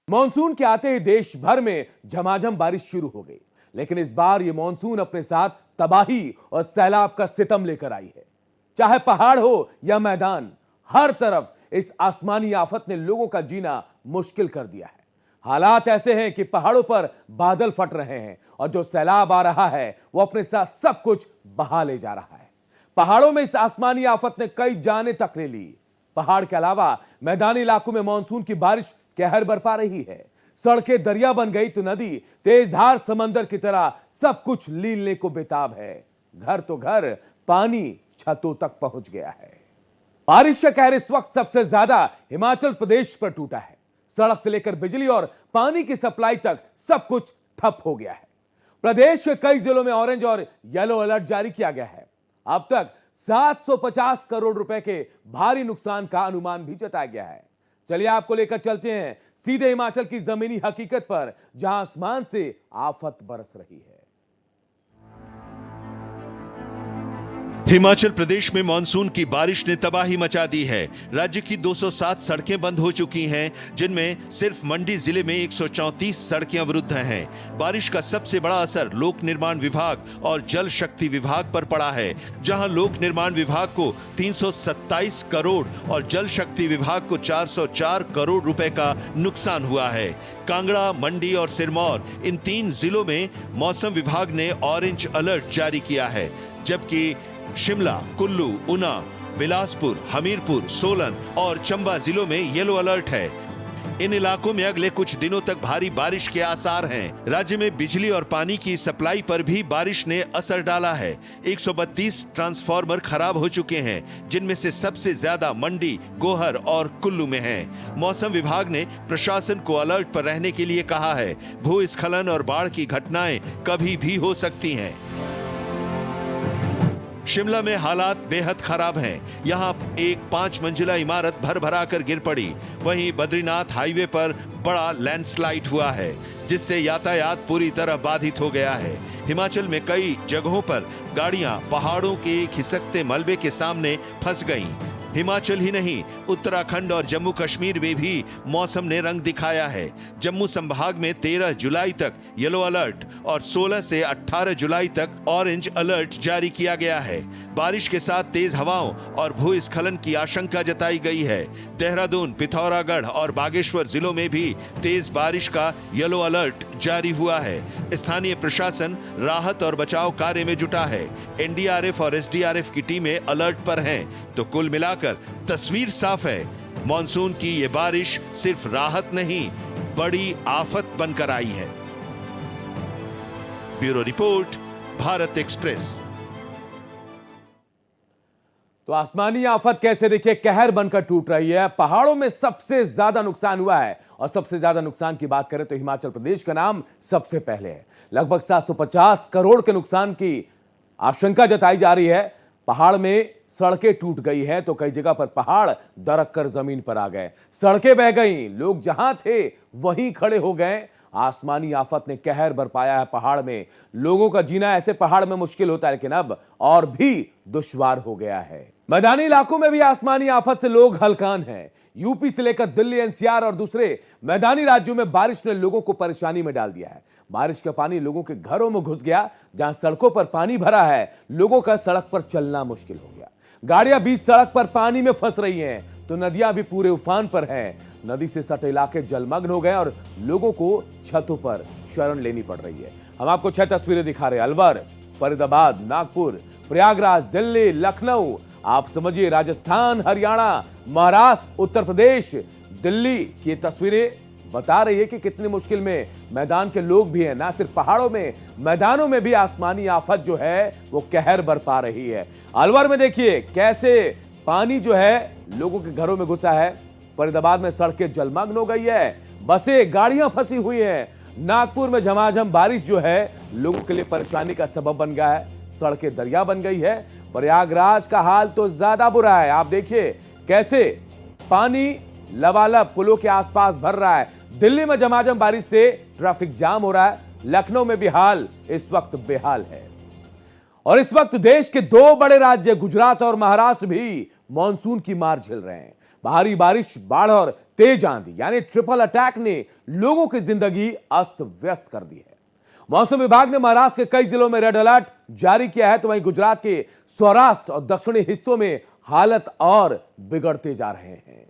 Monsoon के आते ही देश भर में झमाझम बारिश शुरू हो गई, लेकिन इस बार यह मॉनसून अपने साथ तबाही और सैलाब का सितम लेकर आई है। चाहे पहाड़ हो या मैदान, हर तरफ इस आसमानी आफत ने लोगों का जीना मुश्किल कर दिया है। हालात ऐसे हैं कि पहाड़ों पर बादल फट रहे हैं और जो सैलाब आ रहा है वो अपने साथ सब कुछ बहा ले जा रहा है। पहाड़ों में इस आसमानी आफत ने कई जानें तक ले ली। पहाड़ के अलावा मैदानी इलाकों में मानसून की बारिश कहर बरपा रही है। सड़कें दरिया बन गई तो नदी तेज धार समंदर की तरह सब कुछ लीलने को बेताब है। घर तो घर, पानी छतों तक पहुंच गया है। बारिश का कहर इस वक्त सबसे ज्यादा हिमाचल प्रदेश पर टूटा है। सड़क से लेकर बिजली और पानी की सप्लाई तक सब कुछ ठप हो गया है। प्रदेश के कई जिलों में ऑरेंज और येलो अलर्ट जारी किया गया है। अब तक 750 करोड़ रुपए के भारी नुकसान का अनुमान भी जताया गया है। चलिए आपको लेकर चलते हैं सीधे हिमाचल की जमीनी हकीकत पर, जहां आसमान से आफत बरस रही है। हिमाचल प्रदेश में मानसून की बारिश ने तबाही मचा दी है। राज्य की 207 सड़कें बंद हो चुकी हैं, जिनमें सिर्फ मंडी जिले में 134 सड़कें अवरुद्ध हैं। बारिश का सबसे बड़ा असर लोक निर्माण विभाग और जल शक्ति विभाग पर पड़ा है, जहां लोक निर्माण विभाग को 327 करोड़ और जल शक्ति विभाग को 404 करोड़ रुपए का नुकसान हुआ है। कांगड़ा, मंडी और सिरमौर, इन 3 जिलों में मौसम विभाग ने ऑरेंज अलर्ट जारी किया है, जबकि शिमला, कुल्लू, ऊना, बिलासपुर, हमीरपुर, सोलन और चंबा जिलों में येलो अलर्ट है। इन इलाकों में अगले कुछ दिनों तक भारी बारिश के आसार हैं। राज्य में बिजली और पानी की सप्लाई पर भी बारिश ने असर डाला है। 132 ट्रांसफार्मर खराब हो चुके हैं, जिनमें से सबसे ज्यादा मंडी, गोहर और कुल्लू में हैं। मौसम विभाग ने प्रशासन को अलर्ट पर रहने के लिए कहा है। भूस्खलन और बाढ़ की घटनाएं कभी भी हो सकती हैं। शिमला में हालात बेहद खराब हैं। यहां एक 5 मंजिला इमारत भर भरा कर गिर पड़ी। वहीं बद्रीनाथ हाईवे पर बड़ा लैंडस्लाइड हुआ है, जिससे यातायात पूरी तरह बाधित हो गया है। हिमाचल में कई जगहों पर गाड़ियां पहाड़ों के खिसकते मलबे के सामने फंस गईं। हिमाचल ही नहीं, उत्तराखंड और जम्मू कश्मीर में भी मौसम ने रंग दिखाया है। जम्मू संभाग में 13 जुलाई तक येलो अलर्ट और 16 से 18 जुलाई तक ऑरेंज अलर्ट जारी किया गया है। बारिश के साथ तेज हवाओं और भूस्खलन की आशंका जताई गई है। देहरादून, पिथौरागढ़ और बागेश्वर जिलों में भी तेज बारिश का येलो अलर्ट जारी हुआ है। स्थानीय प्रशासन राहत और बचाव कार्य में जुटा है। एनडीआरएफ और एसडीआरएफ की टीमें अलर्ट पर हैं। तो कुल मिलाकर तस्वीर साफ है। मॉनसून की ये बारिश सिर्फ राहत नहीं, बड़ी आफत बनकर आई है। Bureau report, Bharat express. तो आसमानी आफत कैसे देखिए कहर बनकर टूट रही है। पहाड़ों में सबसे ज्यादा नुकसान हुआ है और सबसे ज्यादा नुकसान की बात करें तो हिमाचल प्रदेश का नाम सबसे पहले है। लगभग 750 करोड़ के नुकसान की आशंका जताई जा रही है। पहाड़ में सड़कें टूट गई हैं तो कई जगह पर पहाड़ दरक कर जमीन पर आ गए, सड़कें बह गई, लोग जहां थे वहीं खड़े हो गए। आसमानी आफत ने कहर बरपाया है पहाड़ में। लोगों का जीना ऐसे पहाड़ में मुश्किल होता है, लेकिन अब और भी दुश्वार हो गया है। मैदानी इलाकों में भी आसमानी आफत से लोग हलकान हैं। यूपी से लेकर दिल्ली, एनसीआर और दूसरे मैदानी राज्यों में बारिश ने लोगों को परेशानी में डाल दिया है। बारिश का पानी लोगों के घरों में घुस गया। जहां सड़कों पर पानी भरा है, लोगों का सड़क पर चलना मुश्किल हो गया। गाड़ियां बीच सड़क पर पानी में फंस रही हैं तो नदियां भी पूरे उफान पर हैं। नदी से सटे इलाके जलमग्न हो गए और लोगों को छतों पर शरण लेनी पड़ रही है। हम आपको 6 तस्वीरें दिखा रहे हैं। अलवर, फरीदाबाद, नागपुर, प्रयागराज, दिल्ली, लखनऊ, आप समझिए राजस्थान, हरियाणा, महाराष्ट्र, उत्तर प्रदेश। दिल्ली की तस्वीरें बता रही है कि कितनी मुश्किल में मैदान के लोग भी हैं। ना सिर्फ पहाड़ों में, मैदानों में भी आसमानी आफत जो है वो कहर बरपा रही है। अलवर में देखिए कैसे पानी जो है लोगों के घरों में घुसा है। फरीदाबाद में सड़कें जलमग्न हो गई है, बसें, गाड़ियां फंसी हुई हैं। नागपुर में झमाझम बारिश जो है लोगों के लिए परेशानी का सबब बन गया है। सड़कें दरिया बन गई है। प्रयागराज का हाल तो ज्यादा बुरा है। आप देखिए कैसे पानी लबालब पुलों के आसपास भर रहा है। दिल्ली में झमाझम बारिश से ट्रैफिक जाम हो रहा है। लखनऊ में भी हाल इस वक्त बेहाल है। और इस वक्त देश के 2 बड़े राज्य गुजरात और महाराष्ट्र भी मॉनसून की मार झेल रहे हैं। भारी बारिश, बाढ़ और तेज आंधी यानी ट्रिपल अटैक ने लोगों की जिंदगी अस्त व्यस्त कर दी है। मौसम विभाग ने महाराष्ट्र के कई जिलों में रेड अलर्ट जारी किया है, तो वहीं गुजरात के सौराष्ट्र और दक्षिणी हिस्सों में हालत और बिगड़ते जा रहे हैं।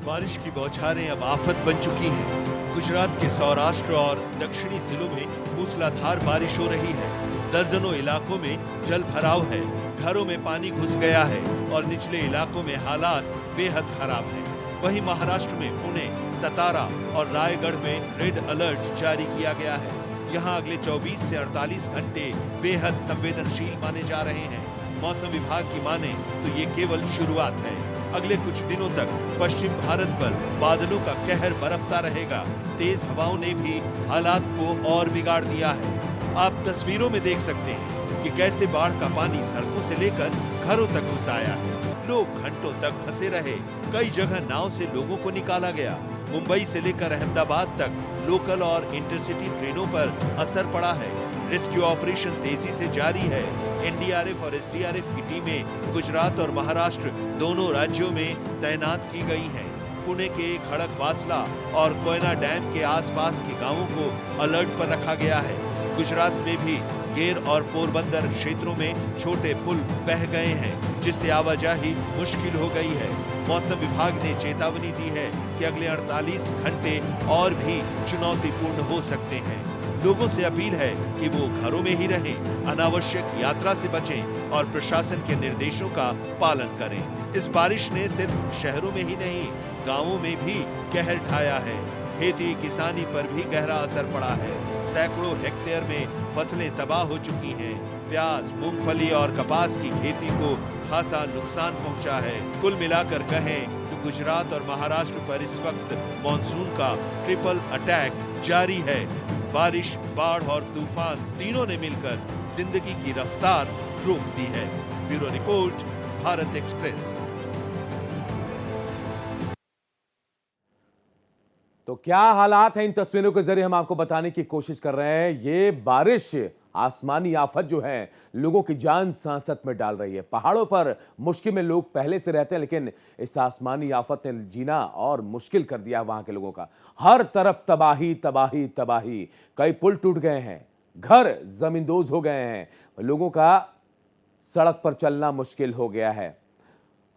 बारिश की बौछारें अब आफत बन चुकी हैं। गुजरात के सौराष्ट्र और दक्षिणी जिलों में मूसलाधार बारिश हो रही है। दर्जनों इलाकों में जल भराव है, घरों में पानी घुस गया है और निचले इलाकों में हालात बेहद खराब हैं। वहीं महाराष्ट्र में पुणे, सतारा और रायगढ़ में रेड अलर्ट जारी किया गया है। यहाँ अगले 24 से 48 घंटे बेहद संवेदनशील माने जा रहे हैं। मौसम विभाग की माने तो ये केवल शुरुआत है। अगले कुछ दिनों तक पश्चिम भारत पर बादलों का कहर बरपता रहेगा। तेज हवाओं ने भी हालात को और बिगाड़ दिया है। आप तस्वीरों में देख सकते हैं कि कैसे बाढ़ का पानी सड़कों से लेकर घरों तक घुस आया है। लोग घंटों तक फंसे रहे। कई जगह नाव से लोगों को निकाला गया। मुंबई से लेकर अहमदाबाद तक लोकल और इंटरसिटी ट्रेनों पर असर पड़ा है। रेस्क्यू ऑपरेशन तेजी से जारी है। एनडीआरएफ और एसडीआरएफ की टीमें गुजरात और महाराष्ट्र दोनों राज्यों में तैनात की गई हैं। पुणे के खड़गवासला और कोयना डैम के आसपास के गांवों को अलर्ट पर रखा गया है। गुजरात में भी गेर और पोरबंदर क्षेत्रों में छोटे पुल बह गए हैं, जिससे आवाजाही मुश्किल हो गई है। मौसम विभाग ने चेतावनी दी है कि अगले 48 घंटे और भी चुनौतीपूर्ण हो सकते हैं। लोगों से अपील है कि वो घरों में ही रहें, अनावश्यक यात्रा से बचें और प्रशासन के निर्देशों का पालन करें। इस बारिश ने सिर्फ शहरों में ही नहीं, गांवों में भी कहर ढाया है। खेती किसानी पर भी गहरा असर पड़ा है। सैकड़ों हेक्टेयर में फसलें तबाह हो चुकी हैं। प्याज, मूंगफली और कपास की खेती को खासा नुकसान पहुंचा है। कुल मिलाकर कहें तो गुजरात और महाराष्ट्र पर इस वक्त मॉनसून का ट्रिपल अटैक जारी है। बारिश, बाढ़ और तूफान तीनों ने मिलकर जिंदगी की रफ्तार रोक दी है। Bureau report, Bharat express. तो क्या हालात हैं, इन तस्वीरों के जरिए हम आपको बताने की कोशिश कर रहे हैं। ये बारिश, आसमानी आफत जो है, लोगों की जान सांसत में डाल रही है। पहाड़ों पर मुश्किल में लोग पहले से रहते हैं, लेकिन इस आसमानी आफत ने जीना और मुश्किल कर दिया वहां के लोगों का। हर तरफ तबाही तबाही तबाही। कई पुल टूट गए हैं, घर जमींदोज हो गए हैं, लोगों का सड़क पर चलना मुश्किल हो गया है।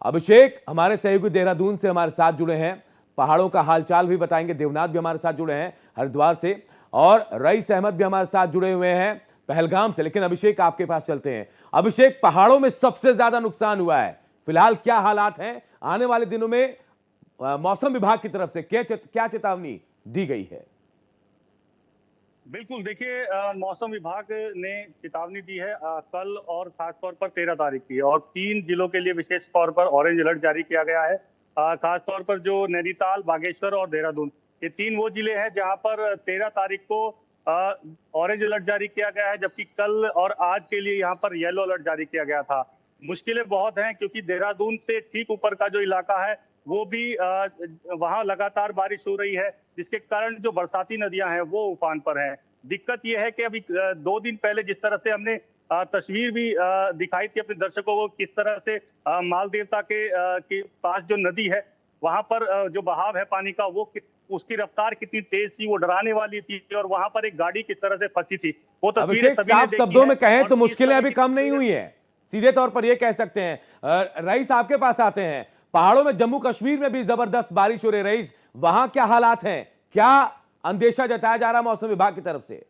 अभिषेक हमारे सहयोगी देहरादून से हमारे साथ जुड़े हैं, पहाड़ों का हालचाल भी बताएंगे। देवनाथ भी हमारे साथ जुड़े हैं हरिद्वार से, और रईस अहमद भी हमारे साथ जुड़े हुए हैं पहलगाम से। लेकिन अभिषेक, आपके पास चलते हैं। अभिषेक, पहाड़ों में सबसे ज्यादा नुकसान हुआ है, फिलहाल क्या हालात हैं? आने वाले दिनों में मौसम विभाग की तरफ से क्या चेतावनी दी गई है? बिल्कुल, देखिए मौसम विभाग ने चेतावनी दी है कल और खासतौर पर 13 तारीख की, और 3 जिलों के लिए विशेष तौर पर ऑरेंज अलर्ट जारी किया गया है। खासतौर पर जो नैनीताल, बागेश्वर और देहरादून, ये 3 वो जिले हैं जहां पर 13 तारीख को ऑरेंज अलर्ट जारी किया गया है, जबकि कल और आज के लिए यहाँ पर येलो अलर्ट जारी किया गया था। मुश्किलें बहुत हैं क्योंकि देहरादून से ठीक ऊपर का जो इलाका है वो भी वहां लगातार बारिश हो रही है, जिसके कारण जो बरसाती नदियां हैं वो उफान पर हैं। दिक्कत यह है कि अभी 2 दिन पहले जिस तरह से हमने तस्वीर भी दिखाई थी अपने दर्शकों को, किस तरह से मालदेवता के पास जो नदी है वहां पर जो बहाव है पानी का, वो उसकी रफ्तार कितनी तेज थी, वो डराने वाली थी, और वहां पर एक गाड़ी किस तरह से फंसी थी वो तस्वीरें अभिषेक, साफ शब्दों में कहें तो मुश्किलें अभी कम नहीं हुई है, सीधे तौर पर यह कह सकते हैं। रईस, आपके पास आते हैं। पहाड़ों में, जम्मू कश्मीर में भी जबरदस्त बारिश हो रही है। रईस, वहां क्या हालात हैं? क्या अंदेशा जताया जा रहा है मौसम विभाग की तरफ से?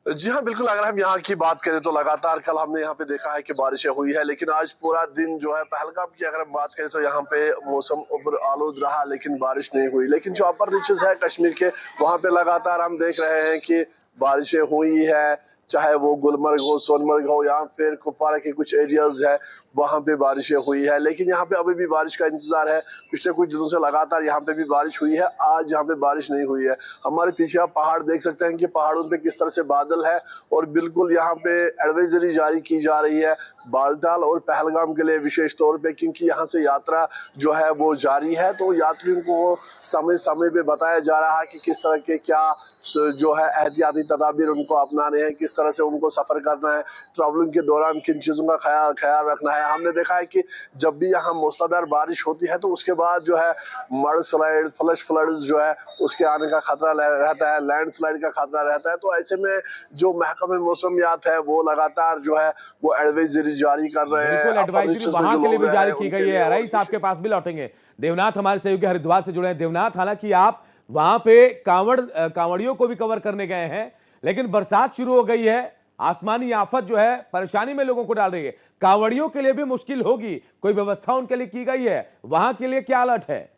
जी हाँ, बिल्कुल। अगर हम यहाँ की बात करें तो लगातार कल हमने यहाँ पे देखा है कि बारिशें हुई है, लेकिन आज पूरा दिन जो है पहलगाम की अगर हम बात करें तो यहाँ पे मौसम ऊपर आलूद रहा, लेकिन बारिश नहीं हुई। लेकिन जो अपर रीचेस है कश्मीर के, वहाँ पे लगातार हम देख रहे हैं कि बारिशें हुई है, चाहे वो गुलमर्ग हो, सोनमर्ग हो, या फिर कुपवारा के कुछ एरियाज है, वहां पे बारिशें हुई है। लेकिन यहाँ पे अभी भी बारिश का इंतजार है। पिछले कुछ दिनों से लगातार यहाँ पे भी बारिश हुई है, आज यहाँ पे बारिश नहीं हुई है। हमारे पीछे आप पहाड़ देख सकते हैं कि पहाड़ों पे किस तरह से बादल है, और बिल्कुल यहाँ पे एडवाइजरी जारी की जा रही है बालटाल और पहलगाम के लिए विशेष तौर पे, क्योंकि यहाँ से यात्रा जो है वो जारी है। तो यात्रियों को समय समय पे बताया जा रहा है कि किस तरह के क्या जो है एहतियाती तदाबीर उनको अपनाने हैं, किस तरह से उनको सफर करना है, ट्रैवलिंग के दौरान किन चीजों का ख्याल रखना है। हमने देखा है कि जब भी यहाँ मूसलाधार बारिश होती है तो उसके बाद जो है मड स्लाइड, फ्लश फ्लड्स जो है उसके आने का खतरा रहता है, लैंडस्लाइड का खतरा रहता है। तो ऐसे में जो महकमे मौसमियात है वो लगातार जो है वो एडवाइजरी जारी कर रहे हैं। बिल्कुल, एडवाइजरी वहां के लिए भी जारी की गई है। रईस आपके पास भी लौटेंगे। देवनाथ हमारे सहयोगी हरिद्वार से जुड़े हैं। देवनाथ, हालांकि आप वहां पे कांवड़ियों को भी कवर करने गए हैं, लेकिन बरसात शुरू हो गई है, आसमानी आफत जो है परेशानी में लोगों को डाल रही है। कांवड़ियों के लिए भी मुश्किल होगी, कोई व्यवस्था उनके लिए की गई है? वहां के लिए क्या अलर्ट है?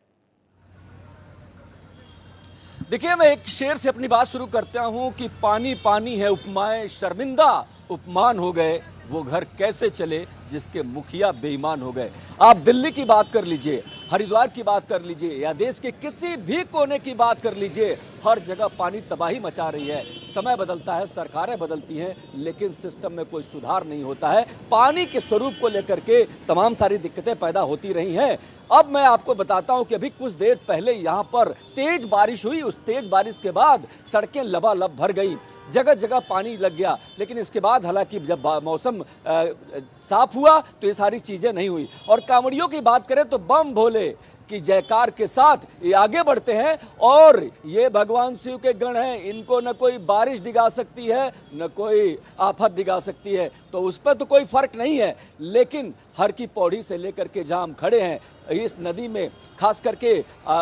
देखिए, मैं एक शेर से अपनी बात शुरू करता हूं कि पानी पानी है उपमाएं, शर्मिंदा उपमान हो गए, वो घर कैसे चले जिसके मुखिया बेईमान हो गए। आप दिल्ली की बात कर लीजिए, हरिद्वार की बात कर लीजिए, या देश के किसी भी कोने की बात कर लीजिए, हर जगह पानी तबाही मचा रही है। समय बदलता है, सरकारें बदलती हैं, लेकिन सिस्टम में कोई सुधार नहीं होता है। पानी के स्वरूप को लेकर के तमाम सारी दिक्कतें पैदा होती रही हैं। अब मैं आपको बताता हूं कि अभी कुछ देर पहले यहां पर तेज बारिश हुई। उस तेज बारिश के बाद सड़कें लबालब भर गई, जगह जगह पानी लग गया। लेकिन इसके बाद हालांकि जब मौसम साफ हुआ तो ये सारी चीजें नहीं हुई। और कांवड़ियों की बात करें तो बम भोले की जयकार के साथ ये आगे बढ़ते हैं, और ये भगवान शिव के गण हैं, इनको न कोई बारिश डिगा सकती है न कोई आफत डिगा सकती है, तो उस पर तो कोई फर्क नहीं है। लेकिन हर की पौड़ी से लेकर के जहां हम खड़े हैं, इस नदी में खास करके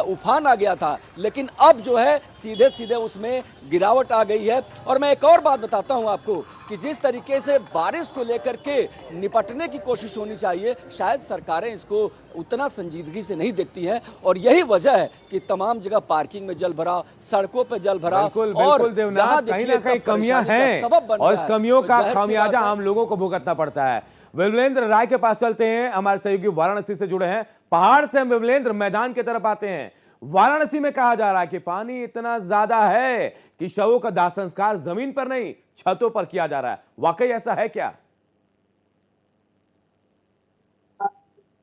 उफान आ गया था, लेकिन अब जो है सीधे सीधे उसमें गिरावट आ गई है। और मैं एक और बात बताता हूं आपको कि जिस तरीके से बारिश को लेकर के निपटने की कोशिश होनी चाहिए, शायद सरकारें इसको उतना संजीदगी से नहीं देखती हैं, और यही वजह है कि तमाम जगह पार्किंग में जल भरा, सड़कों पे जल भरा। बिल्कुल देवनाथ, कहीं ना कहीं कमियां हैं और इस कमियों का खामियाजा आम लोगों को भुगतना पड़ता है। विमलेंद्र राय के पास चलते हैं, हमारे सहयोगी वाराणसी से जुड़े हैं। पहाड़ से हम विमलेंद्र मैदान की तरफ आते हैं। वाराणसी में कहा जा रहा है कि पानी इतना ज्यादा है कि शवों का दाह संस्कार जमीन पर नहीं छतों पर किया जा रहा है। वाकई ऐसा है क्या?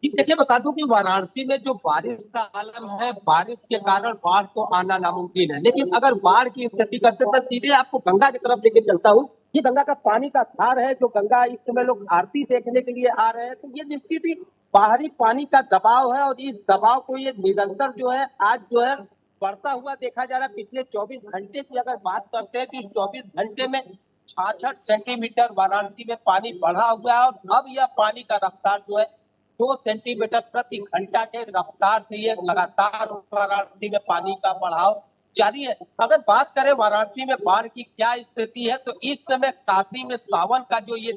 देखिए, बता दूं कि वाराणसी में जो बारिश का आलम है, बारिश के कारण बाढ़ तो आना नामुमकिन है। लेकिन अगर बाढ़ की स्थिति करते तो सीधे आपको गंगा की तरफ लेके चलता हूँ। ये गंगा का पानी का धार है, जो गंगा इस समय लोग आरती देखने के लिए आ रहे हैं। तो ये निश्चित ही बाहरी पानी का दबाव है, और इस दबाव को ये निरंतर जो है आज जो है बढ़ता हुआ देखा जा रहा है। पिछले 24 घंटे की अगर बात करते हैं तो इस 24 घंटे में 66 सेंटीमीटर वाराणसी में पानी बढ़ा हुआ है, और अब यह पानी का रफ्तार जो है 2 सेंटीमीटर प्रति घंटा के रफ्तार से ये लगातार वाराणसी में पानी का बढ़ाव जारी है। अगर बात करें वाराणसी में बाढ़ की क्या स्थिति है, तो इस समय काशी में सावन का जो ये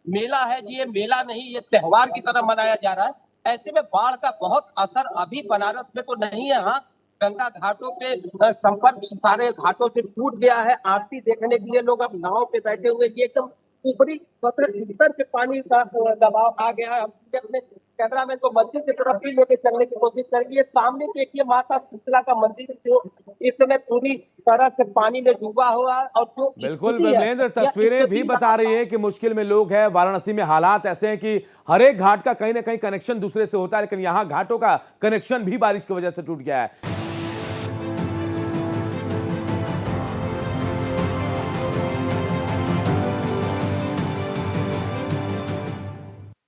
मेला है, ये मेला नहीं, ये त्योहार की तरह मनाया जा रहा है। ऐसे में बाढ़ का बहुत असर अभी बनारस में तो नहीं है। हाँ, गंगा घाटों पे संपर्क सारे घाटों से टूट गया है। आरती देखने के लिए लोग अब नाव पे बैठे हुए, ये एकदम ऊपरी उत्तर से पानी का दबाव आ गया है। हम अपने कैमरा मैन को मंदिर की तरफ भी लेके चलने की कोशिश करेंगे। ये सामने देखिए माता शीतला का मंदिर जो इस समय पूरी तरह से पानी में डूबा हुआ है। और जो बिल्कुल विमलेंद्र, तस्वीरें भी बता रही है कि मुश्किल में लोग हैं। वाराणसी में हालात ऐसे हैं कि हर एक घाट का कहीं ना कहीं कनेक्शन दूसरे से होता है, लेकिन यहाँ घाटों का कनेक्शन भी बारिश की वजह से टूट गया है।